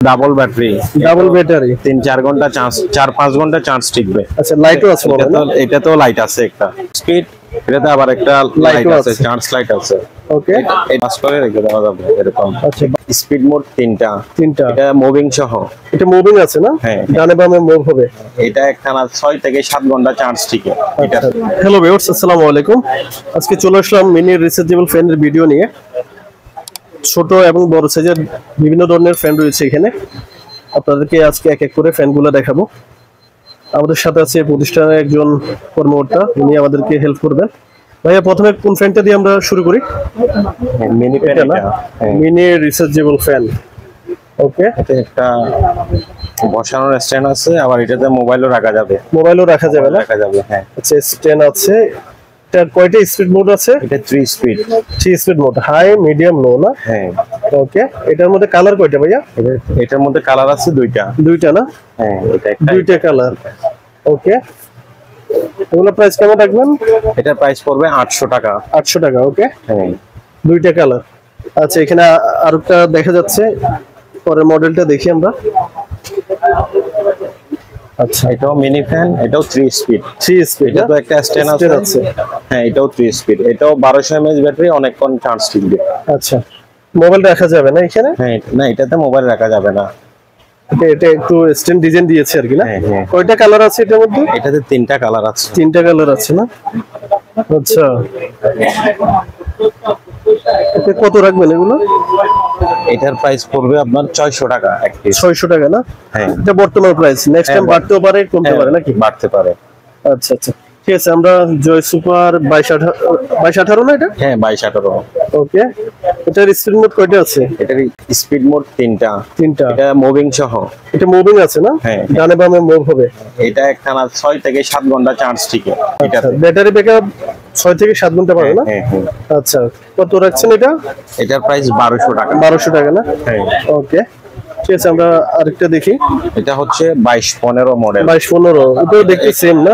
Double battery, double battery 3-4 ঘন্টা charge, 4-5 ঘন্টা charge টিকবে। আচ্ছা, লাইটও আছে মনে হয়। এটা তো লাইট আছে একটা স্পিড, এটাতে আবার একটা লাইট আছে, চার্জ লাইট আছে। ওকে, এটা পাস করে রেখে দেওয়া যাবে এরকম। আচ্ছা, স্পিড মোড তিনটা। এটা মুভিং সহ। এটা মুভিং আছে না? হ্যাঁ, ডানে বামে মুভ হবে। এটা একটানা 6 থেকে 7 ঘন্টা চার্জ টিকে। এটা হ্যালো ভিউয়ার্স, আসসালামু আলাইকুম। আজকে চলে আসলাম মিনি রিচার্জেবল ফ্যানের ভিডিও নিয়ে। ছোট এবং বড় সাইজের বিভিন্ন ধরনের ফ্যান রয়েছে এখানে। আপনাদেরকে আজকে এক এক করে ফ্যানগুলো দেখাবো। আমাদের সাথে আছে প্রতিষ্ঠানের একজন কর্মকর্তা, উনি আমাদেরকে হেল্প করবেন। ভাইয়া, প্রথমে কোন ফ্যানটা দিয়ে আমরা শুরু করি? Mini fan, mini rechargeable fan. Okay, এটা একটা বসানোর স্ট্যান্ড আছে, আবার এটাতে মোবাইলও রাখা যাবে। মোবাইলও রাখা যাবে না? রাখা যাবে, হ্যাঁ। আচ্ছা, স্ট্যান্ড আছে। এটার কয়টা স্পিড মোড আছে? এটা 3 speed. 3 speed mode, high, medium, low না? হ্যাঁ। ওকে, এটার মধ্যে কালার কয়টা ভাইয়া? এটার মধ্যে কালার আছে দুইটা না? হ্যাঁ, এটা দুইটা কালার। ওকে, এগুলো প্রাইস কেমন রাখবেন? এটা প্রাইস পড়বে 800 টাকা। 800 টাকা। ওকে, হ্যাঁ, দুইটা কালার। আচ্ছা, এখানে আরেকটা দেখা যাচ্ছে, পরের মডেলটা দেখি আমরা। আচ্ছা, এটাও মিনি ফ্যান, এটাও 3 স্পিড। 3 স্পিড, এটা তো একটা স্ট্যান্ড আছে। হ্যাঁ, এটাও 3 স্পিড। এটাও 1200 mAh ব্যাটারি, অনেকক্ষণ চার্জ টিকবে। আচ্ছা, মোবাইল রাখা যাবে না এখানে? হ্যাঁ, না, এটাতে মোবাইল রাখা যাবে না। এটা একটু স্ট্যান্ড ডিজাইন দিয়েছে আর কি না? হ্যাঁ, হ্যাঁ। কয়টা কালার আছে এটার মধ্যে? এটাতে 3টা কালার আছে। 3টা কালার আছে না? আচ্ছা, এটা কত রাখবেন এগুলো? এটার প্রাইস পড়বে আপনার 600 টাকা এক পিস। 600 টাকা না? হ্যাঁ, এটা বর্তমান প্রাইস, নেক্সট টাইম বাড়তেও পারে, কমতে পারে নাকি? বাড়তে পারে। আচ্ছা আচ্ছা, ঠিক আছে। আমরা জয় সুপার 2218 না এটা? হ্যাঁ, 22-18। ওকে, এটার স্পিড মোড কয়টা আছে? এটার স্পিড মোড তিনটা। এটা মুভিং সহ। এটা মুভিং আছে না? হ্যাঁ, ডানে বামে মুভ হবে। এটা একটানা 6 থেকে 7 ঘন্টা চার্জ টিকে। আচ্ছা, ব্যাটারি ব্যাকআপ 6 থেকে 7 ঘন্টা পাবে না? হ্যাঁ, হ্যাঁ। আচ্ছা, কত রাখছেন এটা? এটার প্রাইস 1200 টাকা। 1200 টাকা না? হ্যাঁ। ওকে, ঠিক আছে। আমরা আরেকটা দেখি। এটা হচ্ছে 22-15 মডেল। 22-15, এটাও দেখতে সেম না?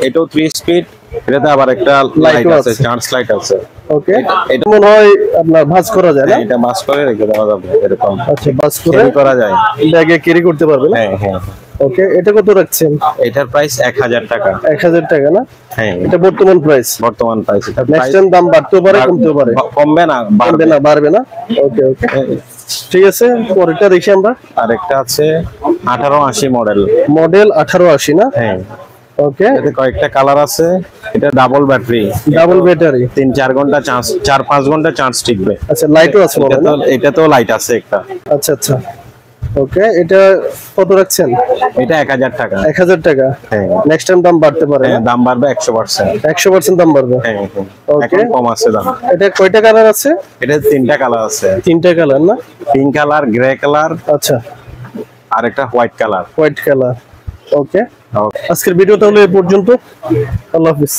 এটাও 3 স্পিড। এটাতে আবার একটা লাইট আছে, চার্জ লাইট আছে। ওকে, এটা মনে হয় আপনার ভাঁজ করা যায় না? এটা বাস করে রেখে দেওয়া যাবে এরকম। আচ্ছা, ভাঁজ করে ক্যারি করা যায়, ব্যাগে ক্যারি করতে পারবে না? হ্যাঁ, হ্যাঁ। ওকে, এটা কত রাখছেন? এটার প্রাইস 1000 টাকা। 1000 টাকা না? হ্যাঁ, এটা বর্তমান প্রাইস। বর্তমান প্রাইস। এটা নেক্সট টাইম দাম বাড়তেও পারে, কমতেও পারে। কমবে না, বাড়বে না? ওকে ওকে, ঠিক আছে। পরেরটা দেখি আমরা। আরেকটা আছে 1880 মডেল। 1880 না? হ্যাঁ। ওকে, এতে কয়েকটা কালার আছে। এটা ডাবল ব্যাটারি, 3-4 ঘন্টা চার্জ, 4-5 ঘন্টা চার্জ টিকবে। আচ্ছা, লাইটও আছে মনে হয় না? এটা তো লাইট আছে একটা। আচ্ছা আচ্ছা, ওকে। এটা কত রাখছেন? এটা 1000 টাকা। 1000 টাকা। হ্যাঁ। নেক্সট টাইম দাম বাড়তে পারে? হ্যাঁ, দাম বাড়বে 100%। 100% দাম বাড়বে? হ্যাঁ, হ্যাঁ। ওকে, এখন কম আছে দাম। এটা কয়টা কালার আছে? এটা 3টা কালার আছে। 3টা কালার না? পিঙ্ক কালার, গ্রে কালার, আচ্ছা, আর একটা white colour. White colour. Okay, okay, আজকের ভিডিও তাহলে এই পর্যন্ত। আল্লাহ হাফিজ।